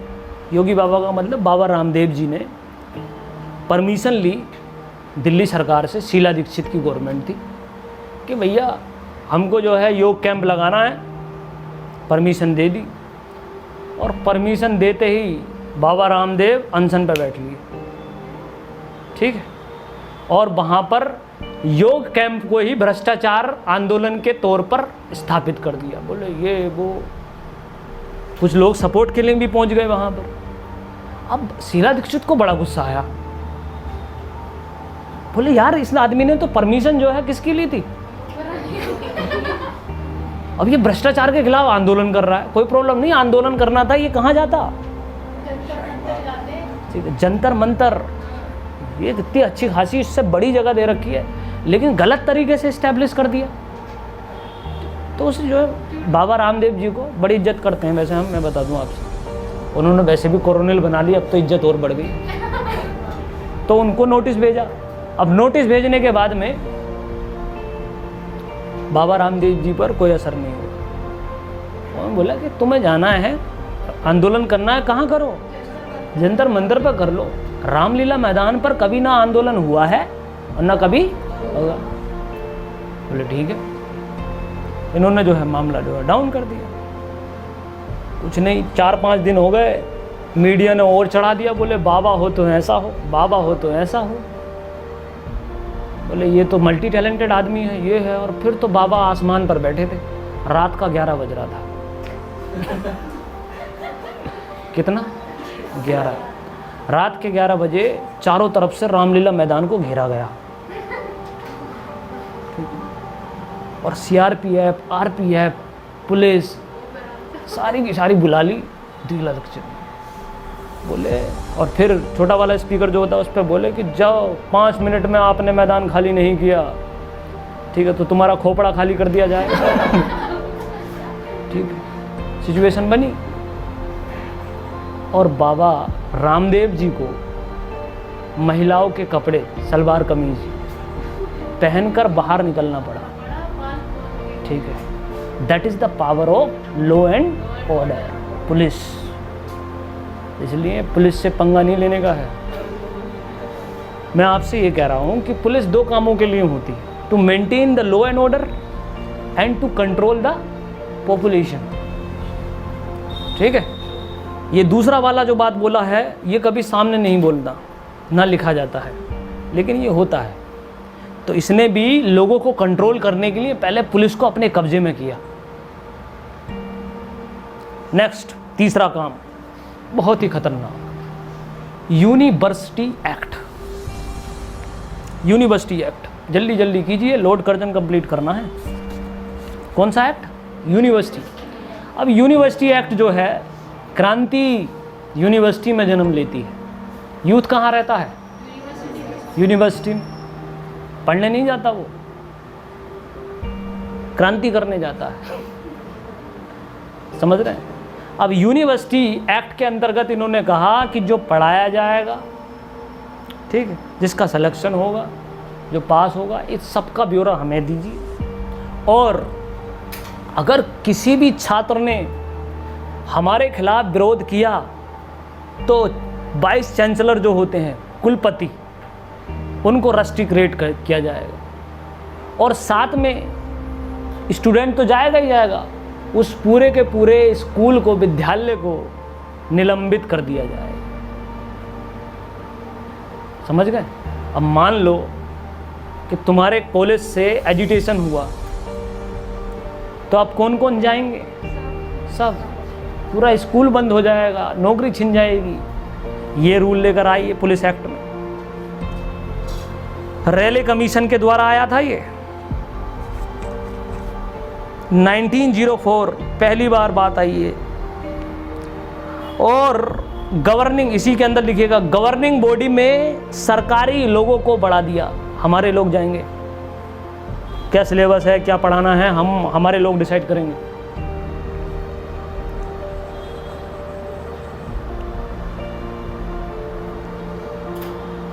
योगी बाबा का मतलब बाबा रामदेव जी ने परमिशन ली दिल्ली सरकार से, शीला दीक्षित की गवर्नमेंट थी, कि भैया हमको जो है योग कैंप लगाना है। परमिशन दे दी। और परमिशन देते ही बाबा रामदेव अनशन पर बैठ लिए, ठीक है। और वहाँ पर योग कैंप को ही भ्रष्टाचार आंदोलन के तौर पर स्थापित कर दिया। बोले ये वो, कुछ लोग सपोर्ट के लिए भी पहुँच गए वहाँ पर। अब शीला दीक्षित को बड़ा गुस्सा आया, बोले यार इस आदमी ने तो परमिशन जो है किसकी ली थी, अब ये भ्रष्टाचार के खिलाफ आंदोलन कर रहा है, कोई प्रॉब्लम नहीं, आंदोलन करना था, ये कहाँ जाता, ठीक है, जंतर मंतर, ये कितनी अच्छी खासी इससे बड़ी जगह दे रखी है, लेकिन गलत तरीके से इस्टेब्लिश कर दिया। तो उस जो है बाबा रामदेव जी को बड़ी इज्जत करते हैं वैसे हम, मैं बता दूं आपसे, उन्होंने वैसे भी कोरोनिल बना लिया, अब तो इज्जत और बढ़ गई। तो उनको नोटिस भेजा। अब नोटिस भेजने के बाद में बाबा रामदेव जी पर कोई असर नहीं हुआ। उन्होंने बोला कि तुम्हें जाना है, आंदोलन करना है, कहाँ करो, जंतर मंतर पर कर लो, रामलीला मैदान पर कभी ना आंदोलन हुआ है और ना कभी होगा। बोले ठीक है। इन्होंने जो है मामला जो है डाउन कर दिया। कुछ नहीं, 4-5 दिन हो गए, मीडिया ने और चढ़ा दिया, बोले बाबा हो तो ऐसा हो, बाबा हो तो ऐसा हो, बोले ये तो मल्टी टैलेंटेड आदमी है, ये है। और फिर तो बाबा आसमान पर बैठे थे, रात का 11 बज रहा था। कितना? 11। रात के 11 बजे चारों तरफ से रामलीला मैदान को घेरा गया और सीआरपीएफ, आरपीएफ, पुलिस सारी की सारी बुला ली शीला दीक्षित बोले। और फिर छोटा वाला स्पीकर जो होता है उस पर बोले कि जाओ, 5 मिनट में आपने मैदान खाली नहीं किया, ठीक है, तो तुम्हारा खोपड़ा खाली कर दिया जाएगा। ठीक है, सिचुएशन बनी। और बाबा रामदेव जी को महिलाओं के कपड़े, सलवार कमीज पहनकर बाहर निकलना पड़ा, ठीक है। That is the power of law and order, police. इसलिए पुलिस से पंगा नहीं लेने का है। मैं आपसे ये कह रहा हूँ कि पुलिस 2 कामों के लिए होती है, to maintain the law and order and to control the population, ठीक है। ये दूसरा वाला जो बात बोला है ये कभी सामने नहीं बोलता, ना लिखा जाता है, लेकिन ये होता है। तो इसने भी लोगों को कंट्रोल करने के लिए पहले पुलिस को अपने कब्जे में किया। नेक्स्ट, तीसरा काम बहुत ही खतरनाक, यूनिवर्सिटी एक्ट। यूनिवर्सिटी एक्ट जल्दी जल्दी कीजिए, लोड कर्जन कंप्लीट करना है। कौन सा एक्ट? यूनिवर्सिटी। अब यूनिवर्सिटी एक्ट जो है, क्रांति यूनिवर्सिटी में जन्म लेती है। यूथ कहाँ रहता है? यूनिवर्सिटी में। पढ़ने नहीं जाता वो, क्रांति करने जाता है। समझ रहे हैं? अब यूनिवर्सिटी एक्ट के अंतर्गत इन्होंने कहा कि जो पढ़ाया जाएगा, ठीक है, जिसका सिलेक्शन होगा, जो पास होगा, इस सबका ब्यौरा हमें दीजिए। और अगर किसी भी छात्र ने हमारे खिलाफ विरोध किया तो वाइस चांसलर जो होते हैं, कुलपति, उनको रस्टिकेट किया जाएगा। और साथ में स्टूडेंट तो जाएगा ही जाएगा, उस पूरे के पूरे स्कूल को, विद्यालय को निलंबित कर दिया जाएगा। समझ गए? अब मान लो कि तुम्हारे कॉलेज से एजुटेशन हुआ, तो अब कौन कौन जाएंगे? सब। पूरा स्कूल बंद हो जाएगा, नौकरी छिन जाएगी। ये रूल लेकर आई है पुलिस एक्ट में। रेले कमीशन के द्वारा आया था ये, 1904 पहली बार बात आई है। और गवर्निंग, इसी के अंदर लिखिएगा, गवर्निंग बॉडी में सरकारी लोगों को बढ़ा दिया। हमारे लोग जाएंगे, क्या सिलेबस है, क्या पढ़ाना है, हमारे लोग डिसाइड करेंगे।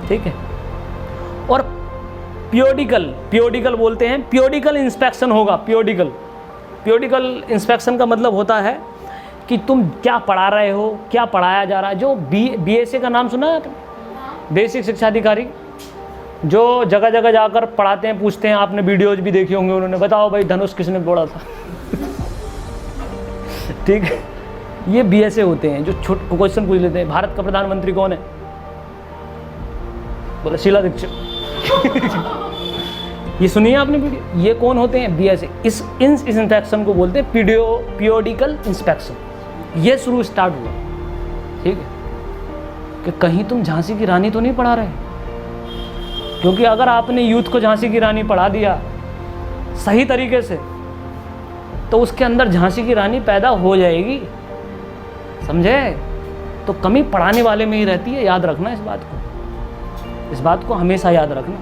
ठीक है। और पियोडिकल बोलते हैं, पियोडिकल इंस्पेक्शन होगा। पियोडिकल इंस्पेक्शन का मतलब होता है कि तुम क्या पढ़ा रहे हो, क्या पढ़ाया जा रहा है। जो बीएसए का नाम सुना है, बेसिक शिक्षा अधिकारी, जो जगह जगह जाकर पढ़ाते हैं, पूछते हैं, आपने वीडियोज भी देखी होंगे, उन्होंने बताओ भाई धनुष किसने तोड़ा था। ठीक है, ये BSA होते हैं जो छोटे क्वेश्चन पूछ लेते हैं, भारत का प्रधानमंत्री कौन है, बोला शीला दीक्षित। ये सुनिए आपने वीडियो, ये कौन होते हैं, BSA। इस इंस्पेक्शन को बोलते हैं पीरियोडिकल इंस्पेक्शन। ये शुरू स्टार्ट हुआ, ठीक है, कि कहीं तुम झांसी की रानी तो नहीं पढ़ा रहे, क्योंकि अगर आपने यूथ को झांसी की रानी पढ़ा दिया सही तरीके से तो उसके अंदर झांसी की रानी पैदा हो जाएगी, समझे। तो कमी पढ़ाने वाले में ही रहती है, याद रखना इस बात को हमेशा याद रखना।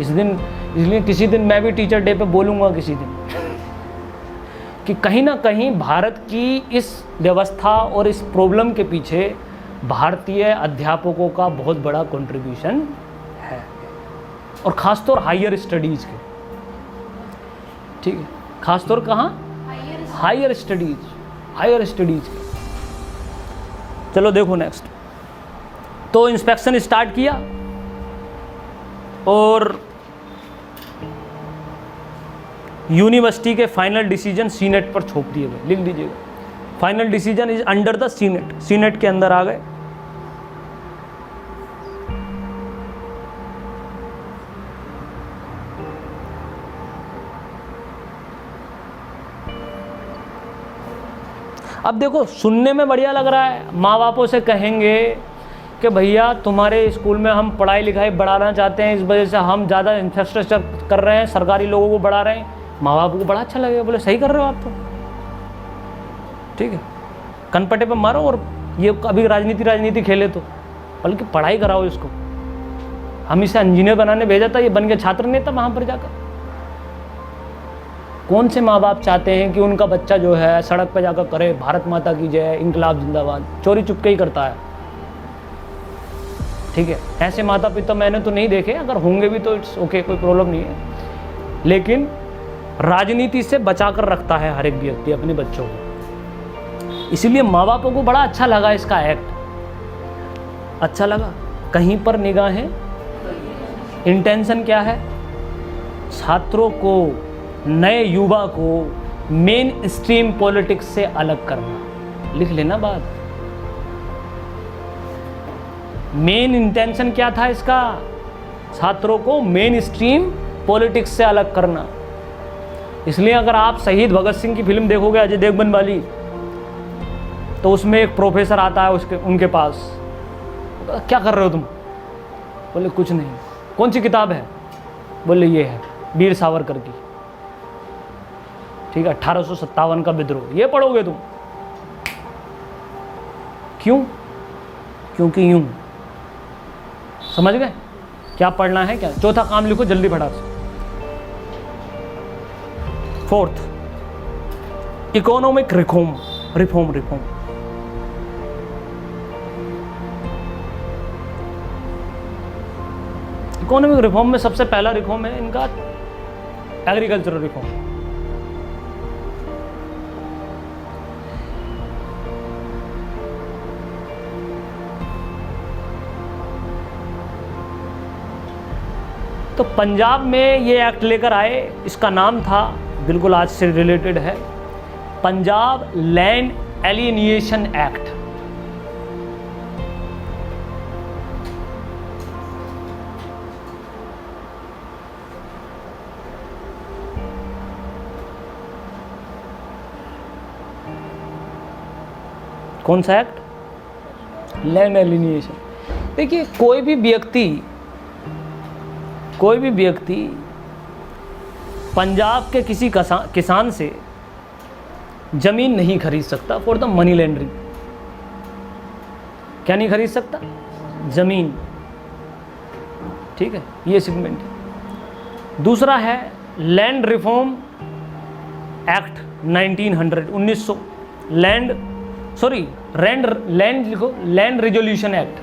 इसलिए किसी दिन मैं भी टीचर डे पे बोलूँगा किसी दिन कि कहीं ना कहीं भारत की इस व्यवस्था और इस प्रॉब्लम के पीछे भारतीय अध्यापकों का बहुत बड़ा कंट्रीब्यूशन है, और ख़ासतौर हायर स्टडीज़ के, ठीक है, ख़ासतौर कहाँ, हायर स्टडीज़ के। चलो देखो नेक्स्ट। तो इंस्पेक्शन स्टार्ट किया और यूनिवर्सिटी के फाइनल डिसीजन सीनेट पर छोप दिए गए, लिख लीजिएगा, final decision is under the senate के अंदर आ गए। अब देखो सुनने में बढ़िया लग रहा है, माँ बापों से कहेंगे कि भैया तुम्हारे स्कूल में हम पढ़ाई लिखाई बढ़ाना चाहते हैं, इस वजह से हम ज़्यादा इंफ्रास्ट्रक्चर कर रहे हैं, सरकारी लोगों को बढ़ा रहे हैं। माँ बाप को बड़ा अच्छा लगेगा, बोले सही कर रहे हो आप तो, ठीक है, कनपटे पे मारो और ये अभी राजनीति खेले तो, बल्कि पढ़ाई कराओ इसको। हम इसे इंजीनियर बनाने भेजा था, ये बन के छात्र नेता वहाँ पर जाकर। कौन से माँ बाप चाहते हैं कि उनका बच्चा जो है सड़क पर जाकर करे भारत माता की जय, इंकलाब जिंदाबाद, चोरी चुपके ही करता है, ठीक है। ऐसे माता पिता मैंने तो नहीं देखे, अगर होंगे भी तो इट्स ओके, कोई प्रॉब्लम नहीं है, लेकिन राजनीति से बचा कर रखता है हर एक व्यक्ति अपने बच्चों को। इसीलिए माँ बापों को बड़ा अच्छा लगा इसका एक्ट, अच्छा लगा। कहीं पर निगाहें, इंटेंशन क्या है, छात्रों को, नए युवा को मेन स्ट्रीम पॉलिटिक्स से अलग करना। लिख लेना बात, मेन इंटेंशन क्या था इसका, छात्रों को मेन स्ट्रीम पॉलिटिक्स से अलग करना। इसलिए अगर आप शहीद भगत सिंह की फिल्म देखोगे अजय देवगन वाली, तो उसमें एक प्रोफेसर आता है उनके पास, क्या कर रहे हो तुम, बोले कुछ नहीं, कौन सी किताब है, बोले ये है वीर सावरकर की, ठीक है, 1857 का विद्रोह, ये पढ़ोगे तुम। क्यों, क्योंकि यूं, समझ गए क्या पढ़ना है क्या। चौथा काम लिखो जल्दी फटाक से। Fourth, economic reform. Economic reform में सबसे पहला रिफॉर्म है इनका एग्रीकल्चरल रिफॉर्म। तो पंजाब में ये एक्ट लेकर आए, इसका नाम था, बिल्कुल आज से रिलेटेड है, पंजाब लैंड एलियनेशन एक्ट। कौन सा एक्ट, लैंड एलियनेशन। देखिए कोई भी व्यक्ति पंजाब के किसी किसान से जमीन नहीं खरीद सकता फॉर द मनी लैंडरिंग। क्या नहीं खरीद सकता, जमीन, ठीक है, ये सेगमेंट है। दूसरा है लैंड रिफॉर्म एक्ट 1900 लैंड लिखो, लैंड रिजोल्यूशन एक्ट।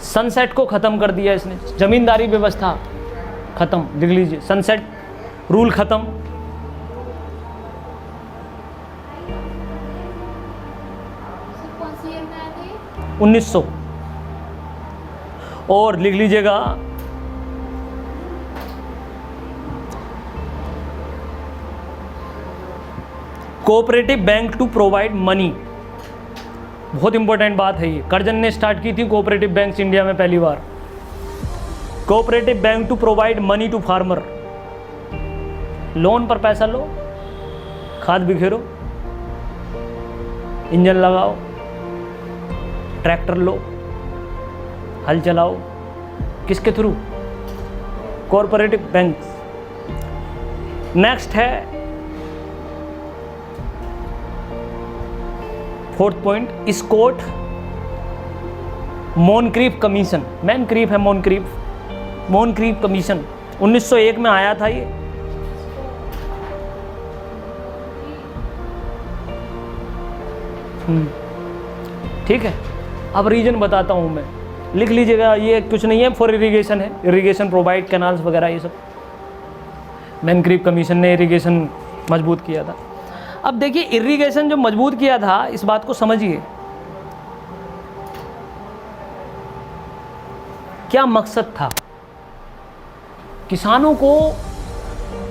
सनसेट को खत्म कर दिया इसने, जमींदारी व्यवस्था खत्म, लिख लीजिए, सनसेट रूल खत्म। कौन सी ईयर में आए थे? 1900। और लिख लीजिएगा cooperative bank to provide money, बहुत इंपॉर्टेंट बात है ये। कर्जन ने स्टार्ट की थी कोऑपरेटिव बैंक्स इंडिया में पहली बार। Cooperative bank to provide money to farmer, loan पर पैसा लो, खाद बिखेरो, इंजन लगाओ, ट्रैक्टर लो, हल चलाओ, किसके थ्रू? Cooperative bank. नेक्स्ट है फोर्थ पॉइंट, स्कॉट मोनक्रीफ कमीशन। मैनक्रीफ है मोनक्रीफ, मोनक्रीफ कमीशन 1901 में आया था ये। ठीक है, अब रीजन बताता हूँ मैं, लिख लीजिएगा। ये कुछ नहीं है, फॉर इरिगेशन है, इरिगेशन प्रोवाइड कैनाल्स वगैरह ये सब। मैनक्रीफ कमीशन ने इरिगेशन मजबूत किया था। अब देखिए इरिगेशन जो मजबूत किया था, इस बात को समझिए, क्या मकसद था। किसानों को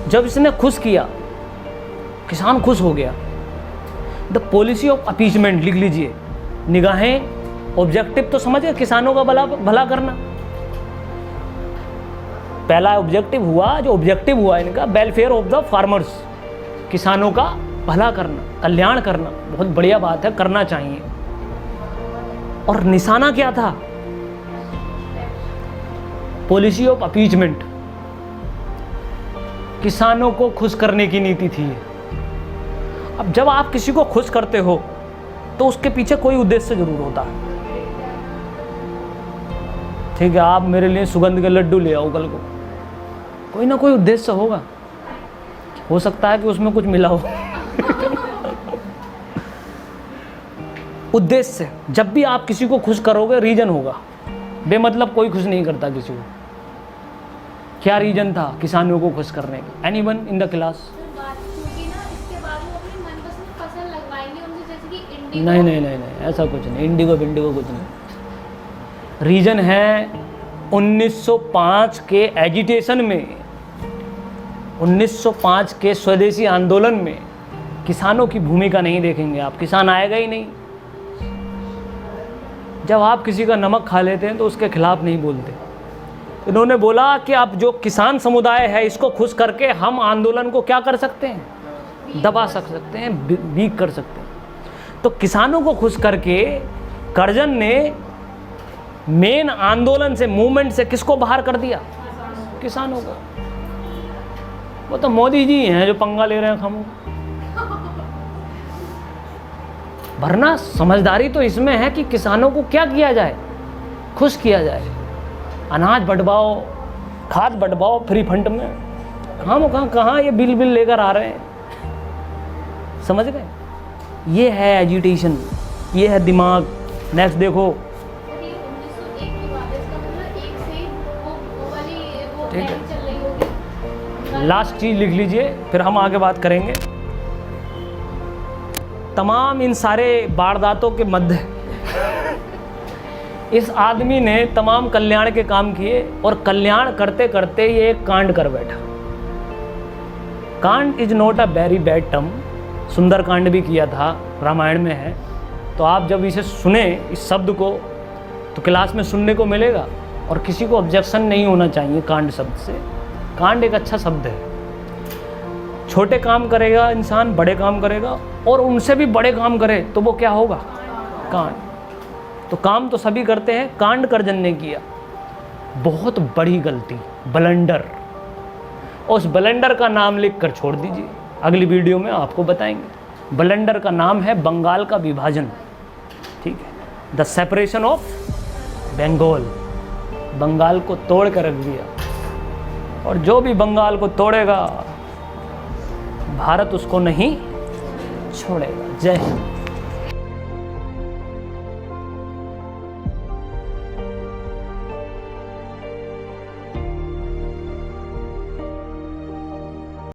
जब इसने खुश किया, किसान खुश हो गया। द पॉलिसी ऑफ अपीजमेंट लिख लीजिए, निगाहें, ऑब्जेक्टिव तो समझिए, किसानों का भला करना। पहला ऑब्जेक्टिव हुआ, जो ऑब्जेक्टिव हुआ इनका, वेलफेयर ऑफ द फार्मर्स, किसानों का भला करना, कल्याण करना। बहुत बढ़िया बात है, करना चाहिए। और निशाना क्या था? पॉलिसी ऑफ अपीजमेंट, किसानों को खुश करने की नीति थी। अब जब आप किसी को खुश करते हो तो उसके पीछे कोई उद्देश्य जरूर होता है। ठीक है, आप मेरे लिए सुगंध के लड्डू ले आओ कल को, कोई ना कोई उद्देश्य होगा। हो सकता है कि उसमें कुछ मिला हो। उद्देश्य, जब भी आप किसी को खुश करोगे रीजन होगा। बेमतलब कोई खुश नहीं करता किसी को। क्या रीजन था किसानों को खुश करने का? Anyone in the class? नहीं नहीं नहीं नहीं, ऐसा कुछ नहीं, इंडिगो बिंडिगो कुछ नहीं। रीजन है 1905 के एजिटेशन में, 1905 के स्वदेशी आंदोलन में किसानों की भूमिका नहीं देखेंगे आप, किसान आएगा ही नहीं। जब आप किसी का नमक खा लेते हैं तो उसके खिलाफ नहीं बोलते। इन्होंने बोला कि अब जो किसान समुदाय है इसको खुश करके हम आंदोलन को क्या कर सकते हैं? दबा सकते हैं, वीक कर सकते हैं। तो किसानों को खुश करके कर्जन ने मेन आंदोलन से, मूवमेंट से किसको बाहर कर दिया? किसानों को। वो तो मोदी जी हैं जो पंगा ले रहे हैं हम। वरना समझदारी तो इसमें है कि किसानों को क्या किया जाए? खुश किया जाए। अनाज बंटवाओ, खाद बंटवाओ फ्री फंड में। हम कहाँ ये बिल लेकर आ रहे हैं? समझ गए? ये है एजुटेशन, ये है दिमाग। नेक्स्ट देखो, ठीक है, लास्ट चीज लिख लीजिए, फिर हम आगे बात करेंगे। तमाम इन सारे वारदातों के मध्य इस आदमी ने तमाम कल्याण के काम किए, और कल्याण करते करते ये एक कांड कर बैठा। कांड is not a very bad term. सुंदर कांड भी किया था, रामायण में है। तो आप जब इसे सुने, इस शब्द को, तो क्लास में सुनने को मिलेगा, और किसी को ऑब्जेक्शन नहीं होना चाहिए कांड शब्द से। कांड एक अच्छा शब्द है। छोटे काम करेगा इंसान, बड़े काम करेगा, और उनसे भी बड़े काम करे तो वो क्या होगा? कांड। तो काम तो सभी करते हैं, कांड कर्जन ने किया। बहुत बड़ी गलती, ब्लंडर। और उस ब्लंडर का नाम लिख कर छोड़ दीजिए, अगली वीडियो में आपको बताएंगे। ब्लंडर का नाम है बंगाल का विभाजन। ठीक है, the separation of Bengal. Bengal को तोड़ कर रख दिया, और जो भी बंगाल को तोड़ेगा भारत उसको नहीं छोड़ेगा। जय हिंद।